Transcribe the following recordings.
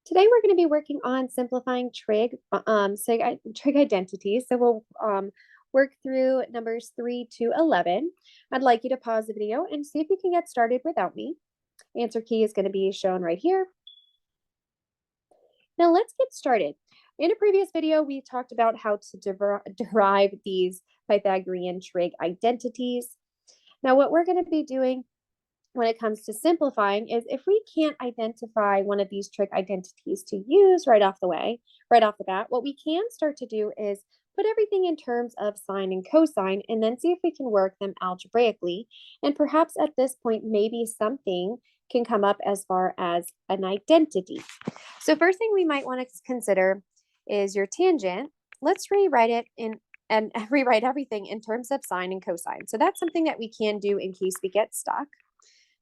Today we're going to be working on simplifying trig identities. So we'll work through numbers 3 to 11. I'd like you to pause the video and see if you can get started without me. Answer key is going to be shown right here. Now let's get started. In a previous video, we talked about how to derive these Pythagorean trig identities. Now what we're going to be doing when it comes to simplifying is if we can't identify one of these trig identities to use right off the bat, what we can start to do is put everything in terms of sine and cosine and then see if we can work them algebraically. And perhaps at this point, maybe something can come up as far as an identity. So first thing we might want to consider is your tangent. Let's rewrite it and rewrite everything in terms of sine and cosine. So that's something that we can do in case we get stuck.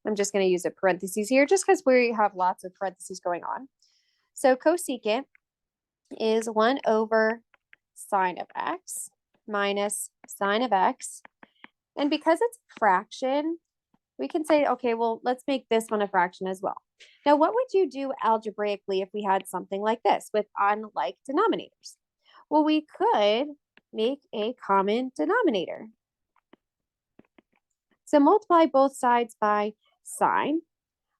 I'm just going to use a parentheses here just because we have lots of parentheses going on. So cosecant is 1 over sine of x minus sine of x. And because it's a fraction, we can say, okay, well, let's make this one a fraction as well. Now, what would you do algebraically if we had something like this with unlike denominators? Well, we could make a common denominator. So multiply both sides by sine.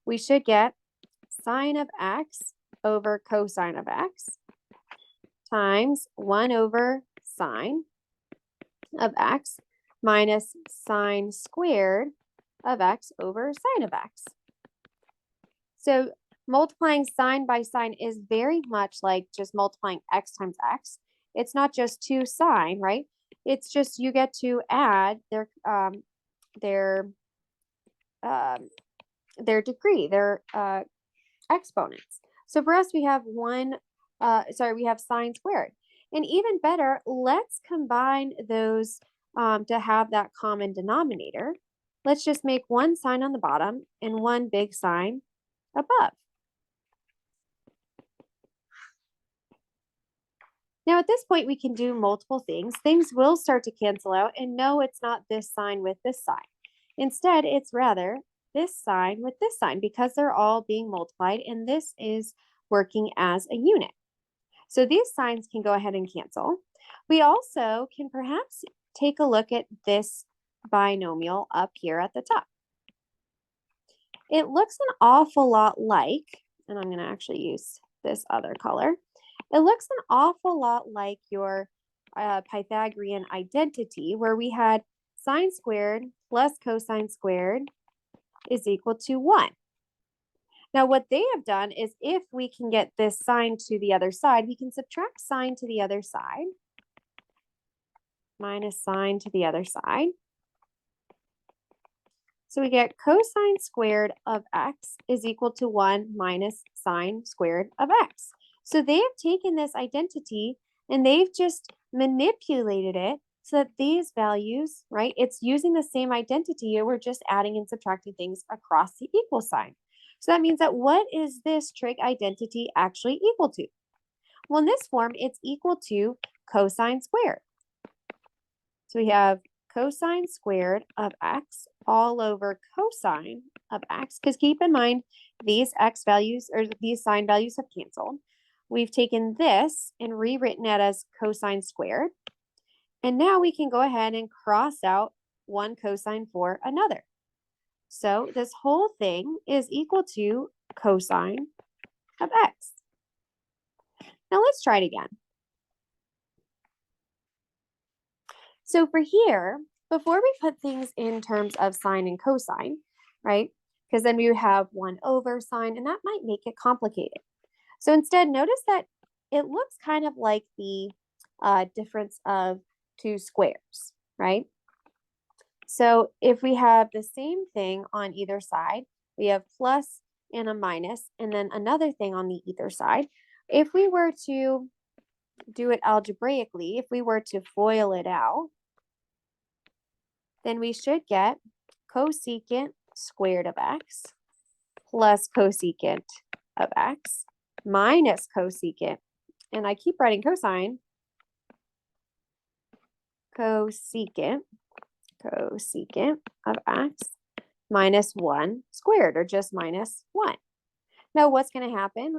We should get sine of x over cosine of x times 1 over sine of x minus sine squared of x over sine of x. So multiplying sine by sine is very much like just multiplying x times x. It's not just 2 sine, right? It's just you get to add their degree, their exponents. So for us, we have we have sine squared. And even better, let's combine those to have that common denominator. Let's just make one sine on the bottom and one big sine above. Now at this point, we can do multiple things. Things will start to cancel out, and no, it's not this sine with this sine. Instead, it's rather this sine with this sine because they're all being multiplied and this is working as a unit. So these signs can go ahead and cancel. We also can perhaps take a look at this binomial up here at the top. It looks an awful lot like, and I'm going to actually use this other color. It looks an awful lot like your Pythagorean identity where we had sine squared plus cosine squared is equal to 1. Now, what they have done is if we can get this sine to the other side, we can subtract sine to the other side minus sine to the other side. So we get cosine squared of x is equal to 1 minus sine squared of x. So they have taken this identity and they've just manipulated it so that these values, right, it's using the same identity. We're just adding and subtracting things across the equal sign. So that means that what is this trig identity actually equal to? Well, in this form, it's equal to cosine squared. So we have cosine squared of x all over cosine of x, because keep in mind, these x values or these sine values have canceled. We've taken this and rewritten it as cosine squared. And now we can go ahead and cross out one cosine for another. So this whole thing is equal to cosine of x. Now let's try it again. So for here, before we put things in terms of sine and cosine, right? Because then we would have 1 over sine, and that might make it complicated. So instead, notice that it looks kind of like the difference of 2 squares, right? So if we have the same thing on either side, we have plus and a minus, and then another thing on the either side. If we were to do it algebraically, if we were to FOIL it out, then we should get cosecant squared of x plus cosecant of x minus cosecant, and I keep writing cosine, cosecant of x minus 1 squared, or just minus 1. Now what's going to happen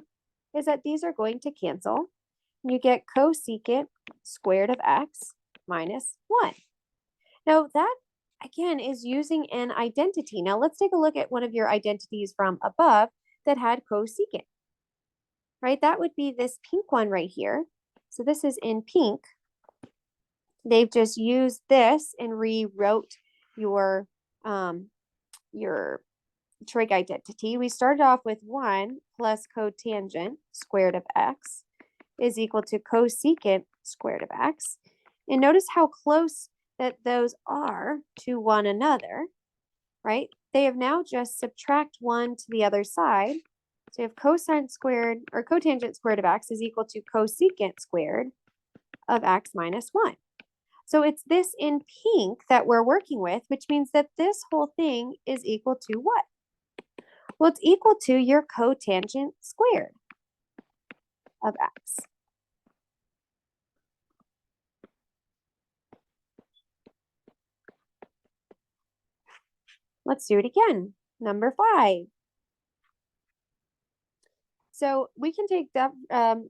is that these are going to cancel. You get cosecant squared of x minus 1. Now that, again, is using an identity. Now let's take a look at one of your identities from above that had cosecant, right? That would be this pink one right here. So this is in pink. They've just used this and rewrote your trig identity. We started off with 1 plus cotangent squared of x is equal to cosecant squared of x. And notice how close that those are to one another, right? They have now just subtract 1 to the other side. So you have cosine squared, or cotangent squared of x is equal to cosecant squared of x minus 1. So it's this in pink that we're working with, which means that this whole thing is equal to what? Well, it's equal to your cotangent squared of x. Let's do it again. Number 5. So we can take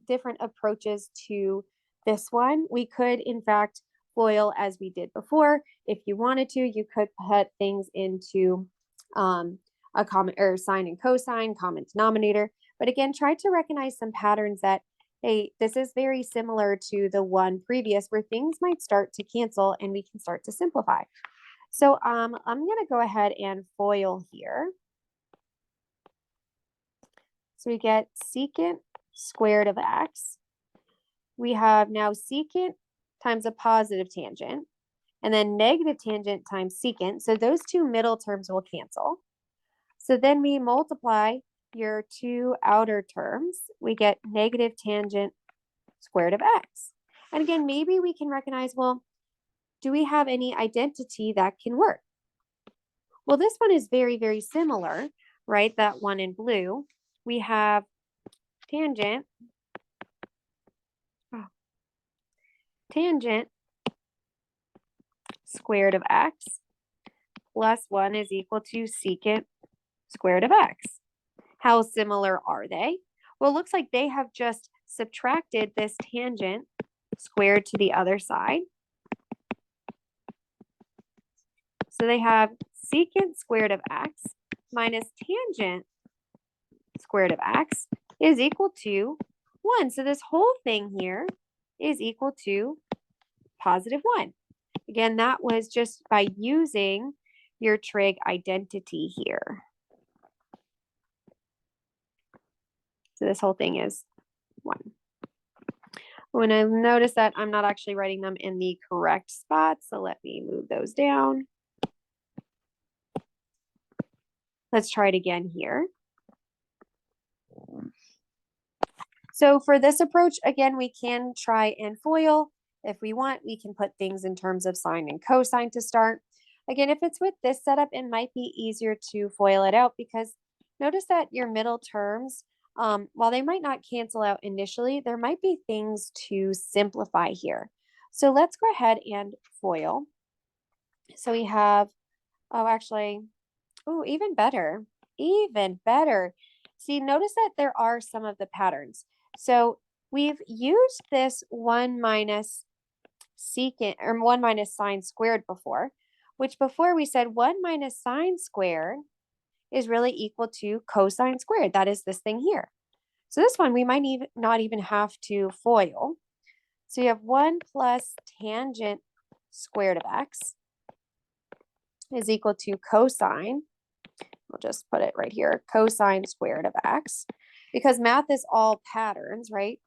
different approaches to this one. We could, in fact, FOIL as we did before. If you wanted to, you could put things into a common or sine and cosine, common denominator. But again, try to recognize some patterns that, hey, this is very similar to the one previous where things might start to cancel and we can start to simplify. So I'm going to go ahead and FOIL here. So we get secant squared of x. We have now secant times a positive tangent, and then negative tangent times secant. So those two middle terms will cancel. So then we multiply your two outer terms. We get negative tangent squared of x. And again, maybe we can recognize, well, do we have any identity that can work? Well, this one is very, very similar, right? That one in blue. We have tangent squared of x plus 1 is equal to secant squared of x. How similar are they? Well, it looks like they have just subtracted this tangent squared to the other side. So they have secant squared of x minus tangent squared of x is equal to 1. So this whole thing here is equal to positive 1. Again, that was just by using your trig identity here. So this whole thing is 1. When I notice that I'm not actually writing them in the correct spot, so let me move those down. Let's try it again here. So for this approach, again, we can try and FOIL. If we want, we can put things in terms of sine and cosine to start. Again, if it's with this setup, it might be easier to FOIL it out because notice that your middle terms, while they might not cancel out initially, there might be things to simplify here. So let's go ahead and FOIL. So we have, even better. See, notice that there are some of the patterns. So we've used this 1 minus secant or 1 minus sine squared before, which before we said 1 minus sine squared is really equal to cosine squared. That is this thing here. So this one we might not even have to FOIL. So you have 1 plus tangent squared of x is equal to cosine. We'll just put it right here, cosine squared of x, because math is all patterns, right?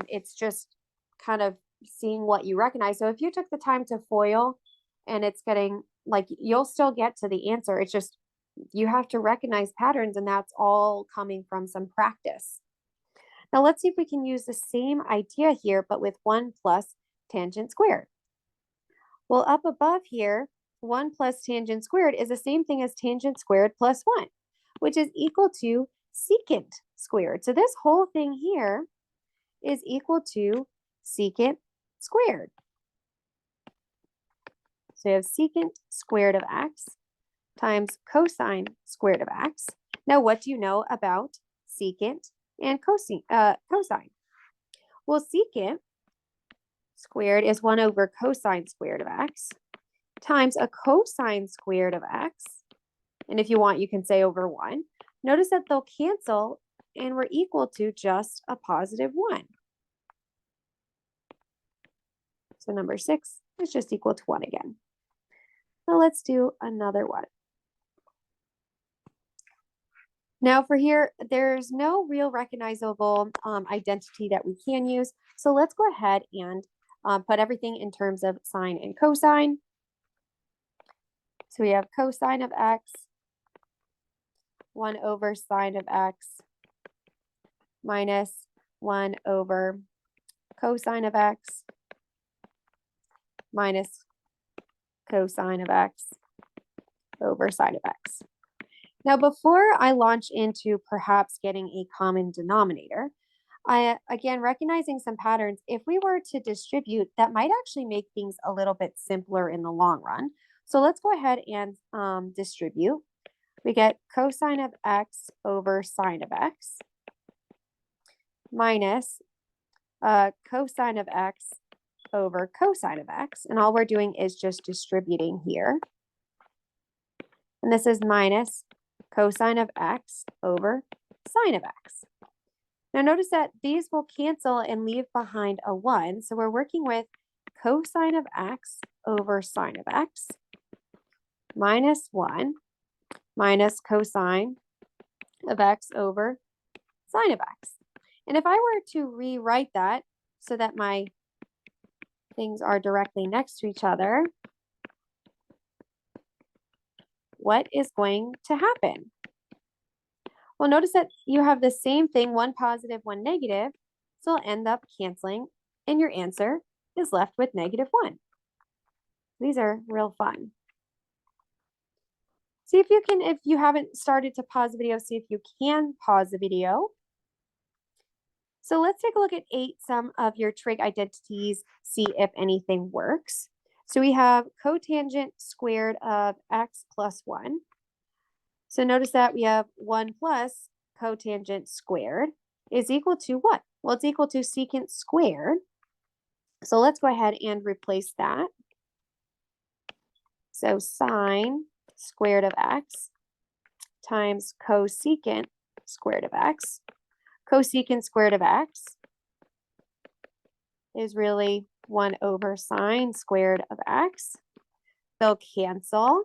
It's just kind of seeing what you recognize. So if you took the time to FOIL and it's getting, like, you'll still get to the answer. It's just, you have to recognize patterns, and that's all coming from some practice. Now let's see if we can use the same idea here, but with 1 plus tangent squared. Well, up above here, 1 plus tangent squared is the same thing as tangent squared plus 1, which is equal to secant squared. So this whole thing here is equal to secant squared. So you have secant squared of x times cosine squared of x. Now, what do you know about secant and cosine. Well, secant squared is 1 over cosine squared of x times a cosine squared of x. And if you want, you can say over 1. Notice that they'll cancel and we're equal to just a positive 1. So number 6 is just equal to 1 again. Now let's do another one. Now for here, there's no real recognizable identity that we can use. So let's go ahead and put everything in terms of sine and cosine. So we have cosine of x, 1 over sine of x, minus 1 over cosine of x, minus cosine of x over sine of x. Now, before I launch into perhaps getting a common denominator, again, recognizing some patterns, if we were to distribute, that might actually make things a little bit simpler in the long run. So let's go ahead and distribute. We get cosine of x over sine of x minus cosine of x over cosine of x. And all we're doing is just distributing here. And this is minus cosine of x over sine of x. Now notice that these will cancel and leave behind a 1. So we're working with cosine of x over sine of x minus 1 minus cosine of x over sine of x. And if I were to rewrite that so that my things are directly next to each other, what is going to happen? Well, notice that you have the same thing, one positive, one negative, so it'll end up canceling, and your answer is left with negative 1. These are real fun. See if you can, if you haven't started to pause the video, see if you can pause the video. So let's take a look at some of your trig identities, see if anything works. So we have cotangent squared of x plus 1. So notice that we have 1 plus cotangent squared is equal to what? Well, it's equal to secant squared. So let's go ahead and replace that. So sine squared of x times cosecant squared of x. Cosecant squared of x is really 1 over sine squared of x. They'll cancel,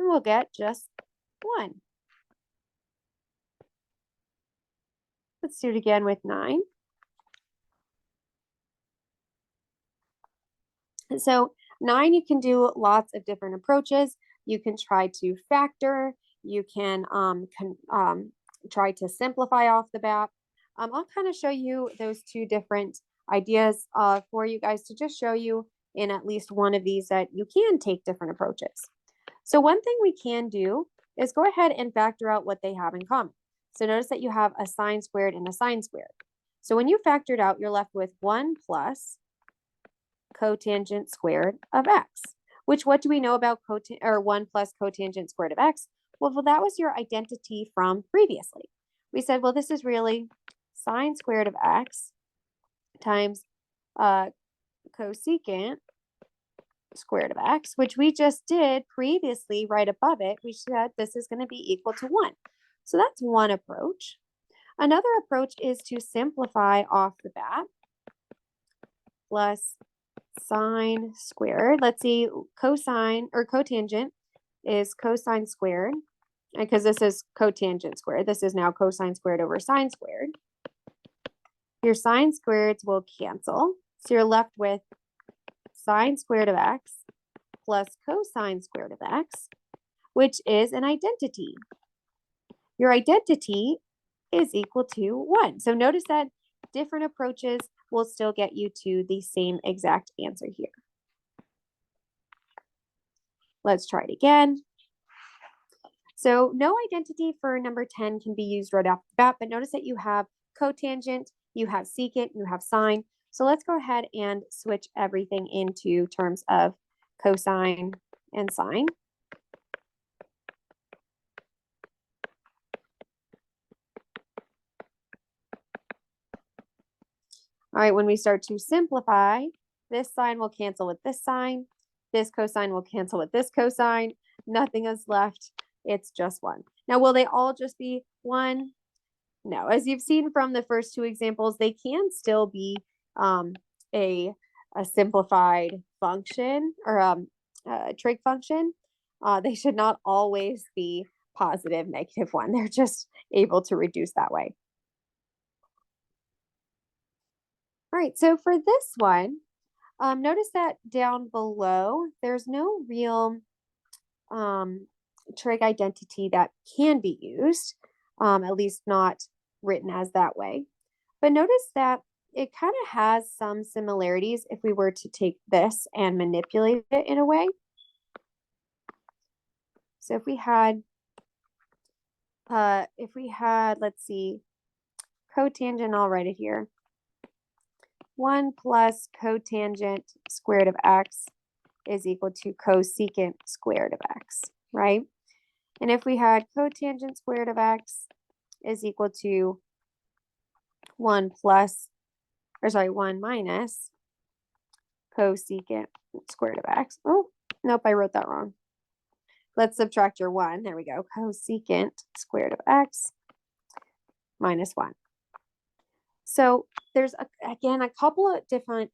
and we'll get just 1. Let's do it again with 9. And so 9, you can do lots of different approaches. You can try to factor. You can try to simplify off the bat. I'll kind of show you those two different ideas for you guys to just show you in at least one of these that you can take different approaches. So one thing we can do is go ahead and factor out what they have in common. So notice that you have a sine squared and a sine squared. So when you factor it out, you're left with 1 plus cotangent squared of x, which what do we know about 1 plus cotangent squared of x? Well, that was your identity from previously. We said, well, this is really sine squared of x times cosecant squared of x, which we just did previously right above it. We said this is going to be equal to 1. So that's one approach. Another approach is to simplify off the bat. Plus sine squared. Let's see, cosine or cotangent is cosine squared. Because this is cotangent squared. This is now cosine squared over sine squared. Your sine squareds will cancel. So you're left with sine squared of x plus cosine squared of x, which is an identity. Your identity is equal to 1. So notice that different approaches will still get you to the same exact answer here. Let's try it again. So no identity for number 10 can be used right off the bat, but notice that you have cotangent, you have secant, you have sine. So let's go ahead and switch everything into terms of cosine and sine. All right, when we start to simplify, this sign will cancel with this sign. This cosine will cancel with this cosine. Nothing is left. It's just 1. Now, will they all just be 1? No. As you've seen from the first 2 examples, they can still be a simplified function or a trig function. They should not always be positive, -1. They're just able to reduce that way. All right, so for this one, notice that down below, there's no real trig identity that can be used, at least not written as that way. But notice that it kind of has some similarities if we were to take this and manipulate it in a way. So if we had, let's see, cotangent, I'll write it here. 1 plus cotangent squared of x is equal to cosecant squared of x, right? And if we had cotangent squared of x is equal to 1 minus cosecant squared of x. Oh, nope, I wrote that wrong. Let's subtract your 1. There we go. Cosecant squared of x minus 1. So there's, again, a couple of different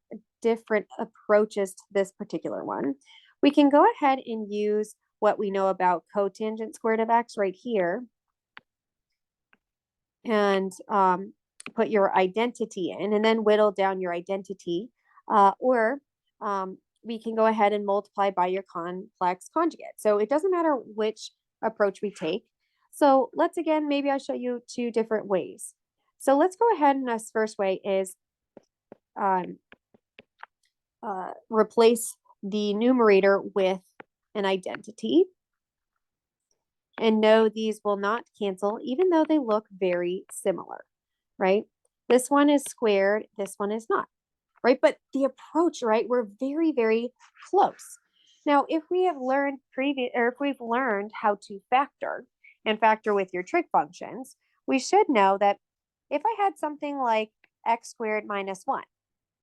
approaches to this particular one. We can go ahead and use what we know about cotangent squared of x right here and put your identity in and then whittle down your identity. Or we can go ahead and multiply by your complex conjugate. So it doesn't matter which approach we take. So let's, again, maybe I'll show you 2 different ways. So let's go ahead, and this first way is replace the numerator with an identity. And no, these will not cancel, even though they look very similar, right? This one is squared, this one is not, right? But the approach, right, we're very, very close. Now, if we have learned if we've learned how to factor and factor with your trig functions, we should know that if I had something like x squared minus 1,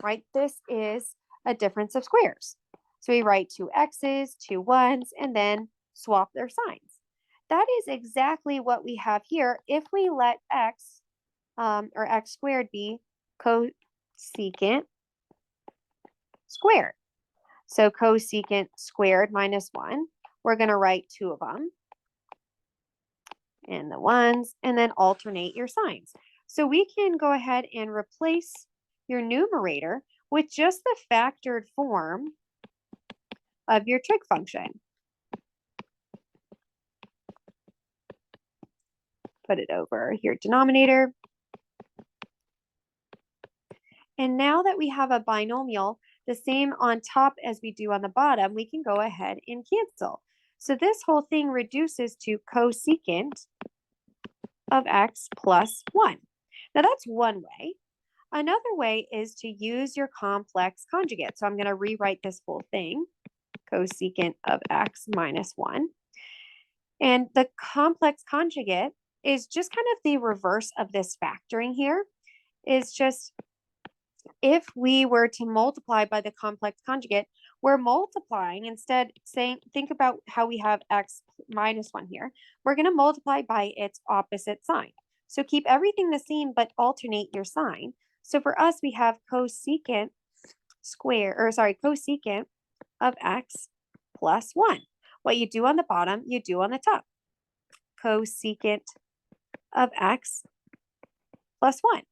right, this is a difference of squares. So we write 2 x's, 2 1's, and then swap their signs. That is exactly what we have here if we let x, or x squared, be cosecant squared. So cosecant squared minus 1, we're going to write 2 of them, and the 1's, and then alternate your signs. So we can go ahead and replace your numerator with just the factored form of your trig function. Put it over your denominator. And now that we have a binomial, the same on top as we do on the bottom, we can go ahead and cancel. So this whole thing reduces to cosecant of x plus 1. Now that's one way. Another way is to use your complex conjugate. So I'm going to rewrite this whole thing, cosecant of x minus 1. And the complex conjugate is just kind of the reverse of this factoring here. Is just if we were to multiply by the complex conjugate, we're multiplying instead, think about how we have x minus 1 here. We're going to multiply by its opposite sign. So keep everything the same, but alternate your sign. So for us, we have cosecant of x plus 1. What you do on the bottom, you do on the top. Cosecant of x plus 1.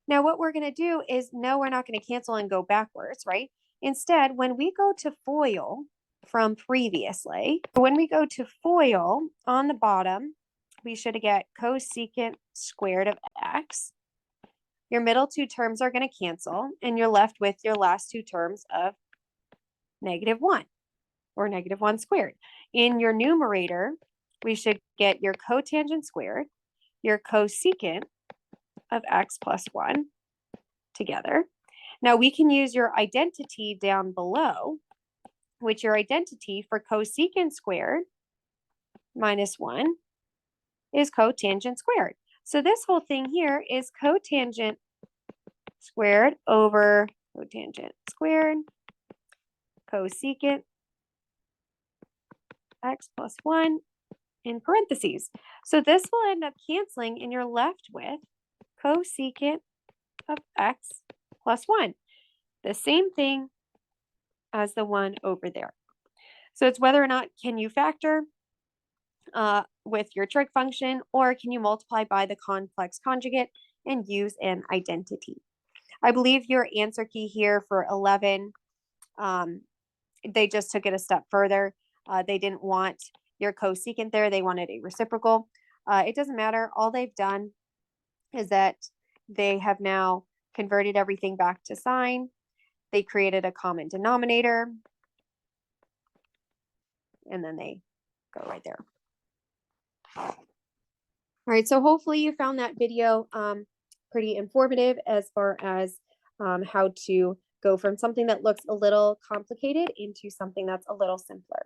Now what we're going to do is, no, we're not going to cancel and go backwards, right? Instead, when we go to FOIL from previously, when we go to FOIL on the bottom, we should get cosecant squared of x. Your middle 2 terms are going to cancel, and you're left with your last 2 terms of -1 or -1 squared. In your numerator, we should get your cotangent squared, your cosecant of x plus 1 together. Now we can use your identity down below, which your identity for cosecant squared minus 1 is cotangent squared. So this whole thing here is cotangent squared over cotangent squared cosecant x plus 1 in parentheses. So this will end up canceling, and you're left with cosecant of x plus 1. The same thing as the one over there. So it's whether or not can you factor with your trig function, or can you multiply by the complex conjugate and use an identity. I believe your answer key here for 11, they just took it a step further. They didn't want your cosecant there. They wanted a reciprocal. It doesn't matter. All they've done is that they have now converted everything back to sine. They created a common denominator, and then they go right there. All right, so hopefully you found that video pretty informative as far as how to go from something that looks a little complicated into something that's a little simpler.